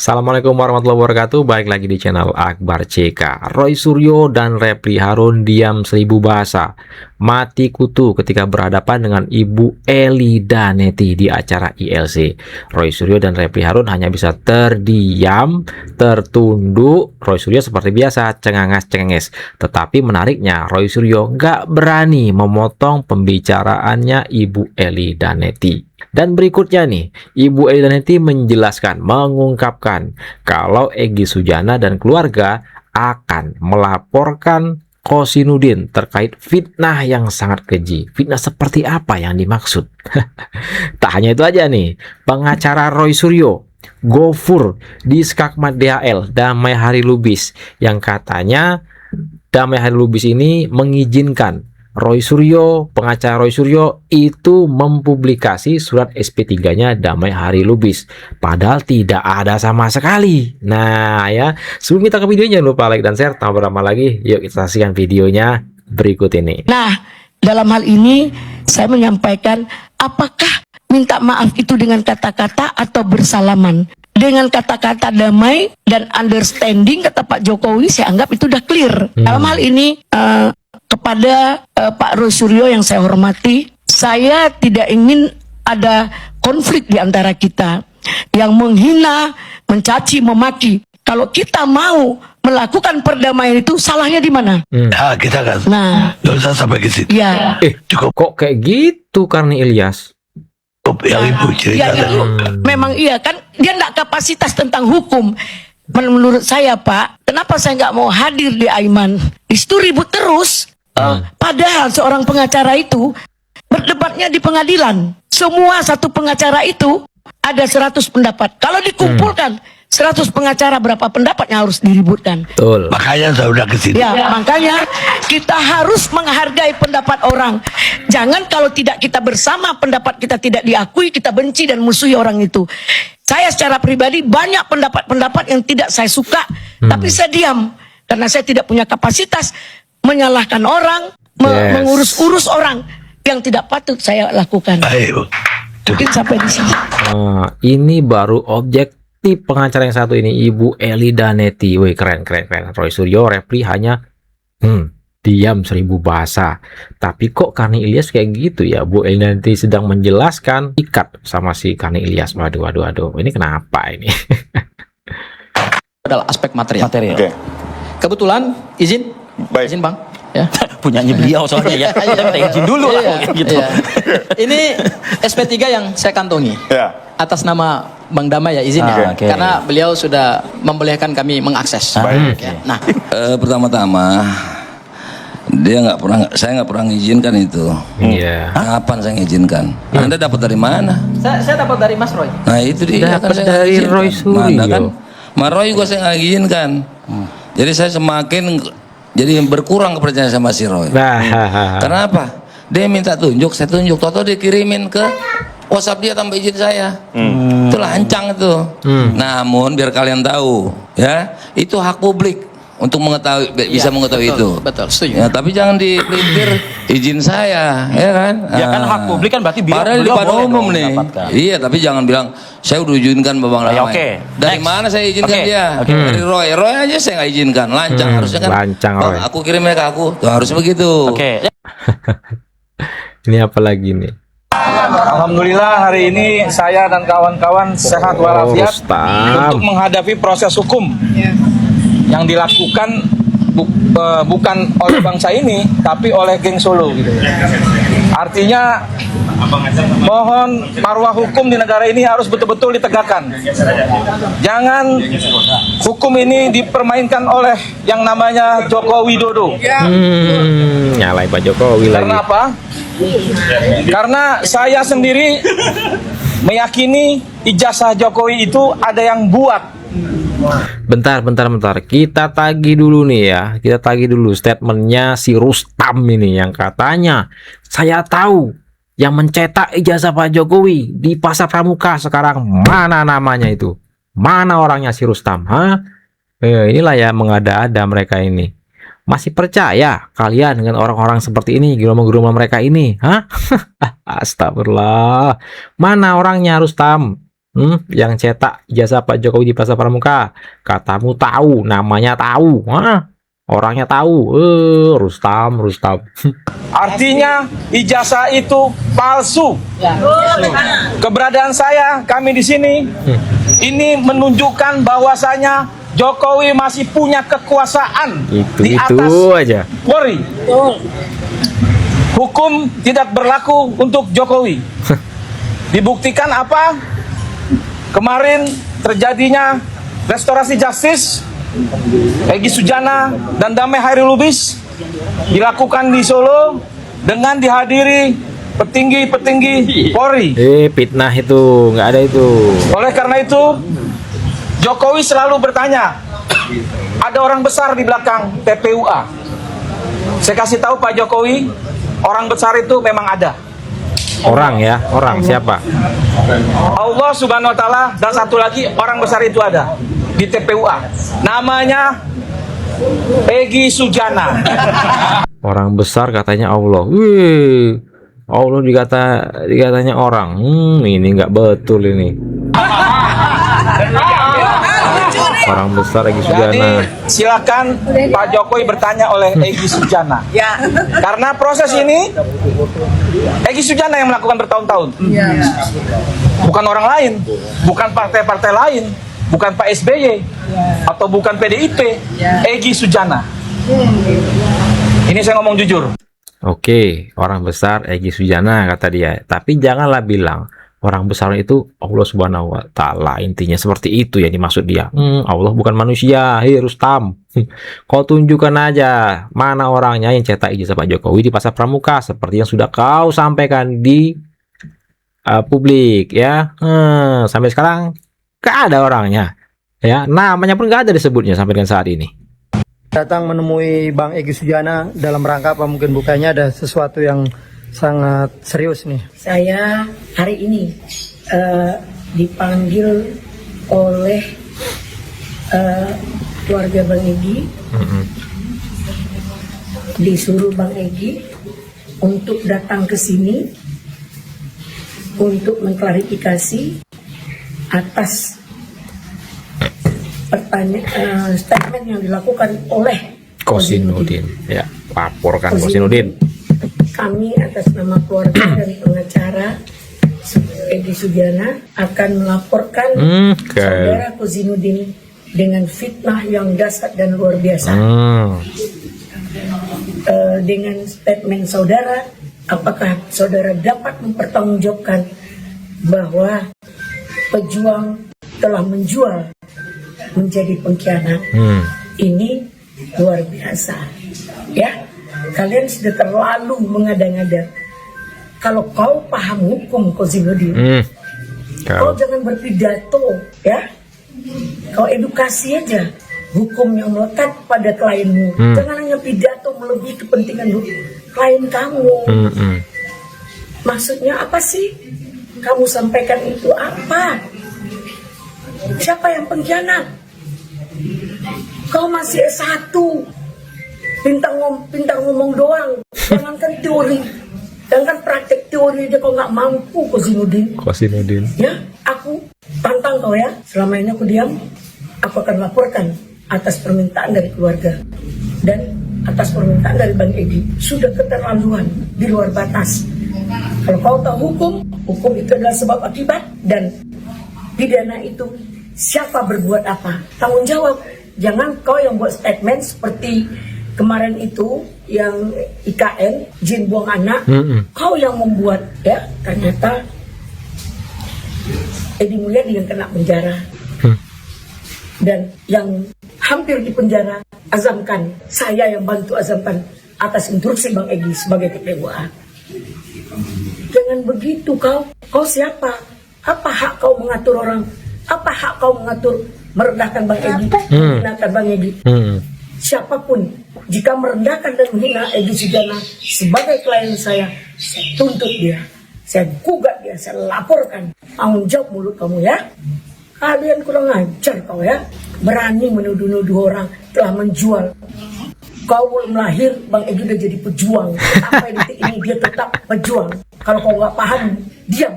Assalamualaikum warahmatullahi wabarakatuh. Balik lagi di channel Akbar CK. Roy Suryo dan Reply Harun diam seribu bahasa, mati kutu ketika berhadapan dengan Ibu Eli Daneti di acara ILC. Roy Suryo dan Reply Harun hanya bisa terdiam, tertunduk. Roy Suryo seperti biasa cengangas-cengenges. Tetapi menariknya, Roy Suryo nggak berani memotong pembicaraannya Ibu Eli Daneti. Dan berikutnya nih, Ibu Eli Daneti menjelaskan, mengungkapkan kalau Egy Sujana dan keluarga akan melaporkan Kosinudin terkait fitnah yang sangat keji. Fitnah seperti apa yang dimaksud? Tak hanya itu aja nih, pengacara Roy Suryo, Gofur di Skakmat DHL, Damai Hari Lubis, yang katanya Damai Hari Lubis ini mengizinkan Roy Suryo, pengacara Roy Suryo itu mempublikasi surat SP3-nya Damai Hari Lubis, padahal tidak ada sama sekali. Nah ya, sebelum kita ke videonya jangan lupa like dan share. Tanpa berlama lagi, yuk kita saksikan videonya berikut ini. Nah, dalam hal ini saya menyampaikan, apakah minta maaf itu dengan kata-kata atau bersalaman? Dengan kata-kata damai dan understanding, kata Pak Jokowi, saya anggap itu udah clear. Dalam hal ini kepada Pak Roy Suryo yang saya hormati, saya tidak ingin ada konflik di antara kita yang menghina, mencaci, memaki. Kalau kita mau melakukan perdamaian itu, salahnya di mana? Nah, kita kan. Nah, nggak usah sampai ke situ. ya. Cukup Kok kayak gitu Karni Ilyas? yang ibu Ya ceritakan. itu memang iya kan, dia enggak kapasitas tentang hukum. Menurut saya Pak, kenapa saya nggak mau hadir di Aiman? Di situ ribut terus. Padahal seorang pengacara itu berdebatnya di pengadilan. Semua satu pengacara itu ada 100 pendapat. Kalau dikumpulkan 100 pengacara, berapa pendapat yang harus diributkan? Betul. Makanya saya udah ke situ. Ya, makanya kita harus menghargai pendapat orang. Jangan kalau tidak kita bersama, pendapat kita tidak diakui, kita benci dan musuhi orang itu. Saya secara pribadi banyak pendapat-pendapat yang tidak saya suka, tapi saya diam. Karena saya tidak punya kapasitas menyalahkan orang, mengurus-urus orang yang tidak patut saya lakukan. Ayo. Mungkin sampai di sini. Nah, ini baru objektif pengacara yang satu ini, Ibu Eli Daneti. Wih, keren. Roy Suryo, Reply hanya diam seribu bahasa. Tapi kok Karni Ilyas kayak gitu ya? Bu Eli Daneti sedang menjelaskan, ikat sama si Karni Ilyas. Waduh. Ini kenapa ini? Adalah aspek material. Oke. Kebetulan izin, Baik. izin Bang. Ya. Punyanya beliau soalnya ya. Saya minta izin dulu lah Iya, gitu. iya. Ini SP3 yang saya kantongi. Ya. Atas nama Bang Damai ya, izin ya. Oke. Karena beliau sudah membolehkan kami mengakses. Baik. Ya. Nah, Pertama-tama saya nggak pernah mengizinkan itu. Iya. Kapan saya mengizinkan? Anda dapat dari mana? saya dapat dari Mas Roy. Nah itu dia Dapat kan saya nggak dari izinkan. Roy Suryo. Mana kan? Mas Roy juga saya nggak izinkan. Jadi saya semakin berkurang kepercayaan sama si Roy. Nah, Kenapa? Dia minta tunjuk, saya tunjuk. Toto dia kirimin ke WhatsApp dia tanpa izin saya. Itu lancang itu. Namun biar kalian tahu, ya itu hak publik untuk mengetahui, bisa mengetahui itu. Betul, setuju. Ya, tapi jangan dipelintir izin saya, ya kan? Ya kan hak publik kan berarti Padahal di beliau depan boleh umum dong nih. mendapatkan. Iya, tapi jangan bilang saya udah izinkan Babang Ya, Damai. oke. Dari Next. mana saya izinkan Oke. dia? Oke. Dari Roy aja saya nggak izinkan. Lancang harusnya kan. lancang, Bang, Roy. aku kirimnya ke aku. Tuh, harus begitu. Oke. ini apa lagi nih? Alhamdulillah hari ini saya dan kawan-kawan sehat walafiat Rustam. untuk menghadapi proses hukum yang dilakukan bukan oleh bangsa ini tapi oleh geng Solo gitu. Artinya mohon marwah hukum di negara ini harus betul-betul ditegakkan. Jangan hukum ini dipermainkan oleh yang namanya Joko Widodo. Nyalain Pak Jokowi lagi. Karena apa? Karena saya sendiri meyakini ijazah Jokowi itu ada yang buat. Bentar. Kita tagih dulu nih ya. Kita tagih dulu statementnya si Rustam ini yang katanya, saya tahu yang mencetak ijazah Pak Jokowi di Pasar Pramuka sekarang. Mana namanya itu? Mana orangnya si Rustam? Inilah ya, mengada-ada mereka ini. Masih percaya kalian dengan orang-orang seperti ini, gerombolan mereka ini? Astagfirullah. Mana orangnya Rustam? Yang cetak ijazah Pak Jokowi di Pasar Pramuka. Katamu tahu, namanya tahu. Orangnya tahu. Rustam. Artinya ijazah itu palsu. Keberadaan saya, kami di sini, ini menunjukkan bahwasanya Jokowi masih punya kekuasaan di atas aja. Polri. Hukum tidak berlaku untuk Jokowi. Dibuktikan apa? Kemarin terjadinya restorasi justice, Egy Sujana dan Damai Hairil Lubis dilakukan di Solo dengan dihadiri petinggi-petinggi Polri. Fitnah itu, nggak ada itu. Oleh karena itu, Jokowi selalu bertanya, ada orang besar di belakang TPUA. Saya kasih tahu Pak Jokowi, orang besar itu memang ada. Orang ya, orang siapa? Allah Subhanahu Wa Taala, dan satu lagi orang besar itu ada di TPUA. Namanya Egy Sujana. Orang besar katanya Allah. Wih, Allah dikatanya orang. Ini nggak betul ini. Orang besar Egy Sujana. Jadi silakan Pak Jokowi bertanya oleh Egy Sujana. Karena proses ini Egy Sujana yang melakukan bertahun-tahun. Bukan orang lain, bukan partai-partai lain, bukan Pak SBY atau bukan PDIP. Egy Sujana. Ini saya ngomong jujur. Oke, orang besar Egy Sujana kata dia. Tapi janganlah bilang orang besar itu Allah Subhanahu Wa Taala. Intinya seperti itu yang dimaksud dia. Allah bukan manusia. Hei Rustam, kau tunjukkan aja mana orangnya yang cetak ijazah Pak Jokowi di Pasar Pramuka seperti yang sudah kau sampaikan di publik ya. Sampai sekarang gak ada orangnya ya, namanya pun gak ada disebutnya sampai dengan saat ini. Datang menemui Bang Egy Sujana dalam rangka apa? Mungkin bukannya ada sesuatu yang sangat serius nih. Saya hari ini dipanggil oleh keluarga Bang Egy, disuruh Bang Egy untuk datang ke sini untuk mengklarifikasi atas statement yang dilakukan oleh Kosinudin ya, laporkan Kosinudin. Kami atas nama keluarga dan pengacara Egy Sujana akan melaporkan saudara Kosinudin dengan fitnah yang dahsyat dan luar biasa. Dengan statement saudara, apakah saudara dapat mempertanggungjawabkan bahwa pejuang telah menjual menjadi pengkhianat? Ini luar biasa ya. Kalian sudah terlalu mengada-ngada. Kalau kau paham hukum Kosinudin, kau jangan berpidato ya. Kau edukasi aja hukum yang melekat pada klienmu. Jangan hanya pidato melebihi kepentingan klien kamu. Maksudnya apa sih? Kamu sampaikan itu apa? Siapa yang pengkhianat? Kau masih S1, pintar ngomong doang, jangankan teori, jangankan praktek teori aja kau nggak mampu Kosinudin. Ya, aku tantang kau ya. Selama ini aku diam, aku akan laporkan atas permintaan dari keluarga dan atas permintaan dari Bang Egy. Sudah keterlaluan, di luar batas. Kalau kau tahu hukum itu adalah sebab akibat, dan pidana itu siapa berbuat apa, tanggung jawab. Jangan kau yang buat statement seperti kemarin itu yang IKN, jin buang anak, kau yang membuat ya. Ternyata Edi Mulyadi yang kena penjara, dan yang hampir di penjara azamkan, saya yang bantu azamkan atas instruksi Bang Egy sebagai TPUA. Jangan begitu kau siapa? Apa hak kau mengatur orang? Apa hak kau mengatur merendahkan Bang Egy, menghinakan Bang Egy? Siapapun jika merendahkan dan menghina Egy Sujana sebagai klien saya tuntut dia, saya gugat dia, saya laporkan. Tanggung jawab mulut kamu ya. Kalian kurang ajar kau ya, berani menuduh-nuduh orang telah menjual. Kau belum lahir, Bang Egy udah jadi pejuang. Sampai detik ini dia tetap pejuang. Kalau kau nggak paham, diam.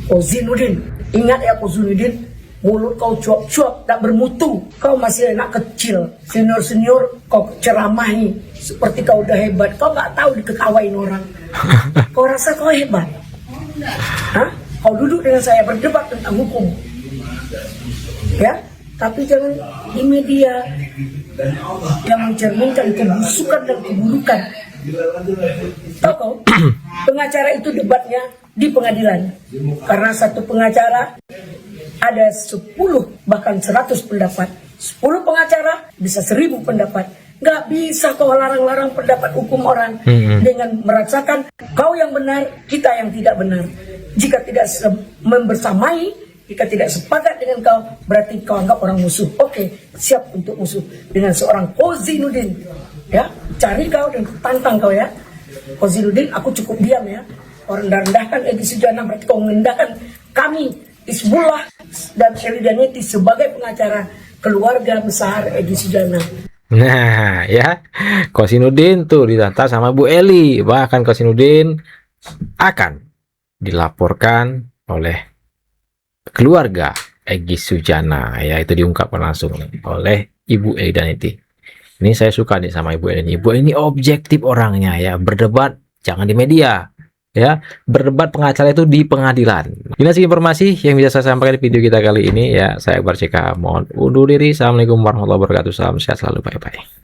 Kozinudin, ingat ya Kozinudin, mulut kau cuap-cuap tak bermutu. Kau masih anak kecil, senior-senior kau ceramahi seperti kau udah hebat. Kau nggak tahu diketawain orang. Kau rasa kau hebat? Hah? Kau duduk dengan saya berdebat tentang hukum, ya? Tapi jangan di media yang mencerminkan kebusukan dan keburukan. Tahu kau, pengacara itu debatnya di pengadilan. Karena satu pengacara ada 10 bahkan 100 pendapat. 10 pengacara bisa 1000 pendapat. Nggak bisa kau larang-larang pendapat hukum orang dengan merasakan kau yang benar, kita yang tidak benar. Jika tidak membersamai, jika tidak sepakat dengan kau, berarti kau anggap orang musuh. Oke, siap untuk musuh dengan seorang Kozinudin. Ya, cari kau dan tantang kau ya. Kozinudin, aku cukup diam ya. Kau rendah-rendahkan Egy Sujana, berarti kau mengendahkan kami, Hizbullah dan Ely Daneti sebagai pengacara keluarga besar Egy Sujana. Nah, ya, Kozinudin tuh ditantang sama Bu Ely. Bahkan Kozinudin akan dilaporkan oleh keluarga Egy Sujana, ya, itu diungkapkan langsung oleh Ibu Ely Daneti. Ini saya suka nih sama Ibu Ely. Ibu ini objektif orangnya ya, berdebat jangan di media. Ya, berdebat pengacara itu di pengadilan. Ini sih informasi yang bisa saya sampaikan di video kita kali ini ya. Saya Akbar CK, mohon undur diri. Assalamualaikum warahmatullahi wabarakatuh. Salam sehat selalu, bye bye.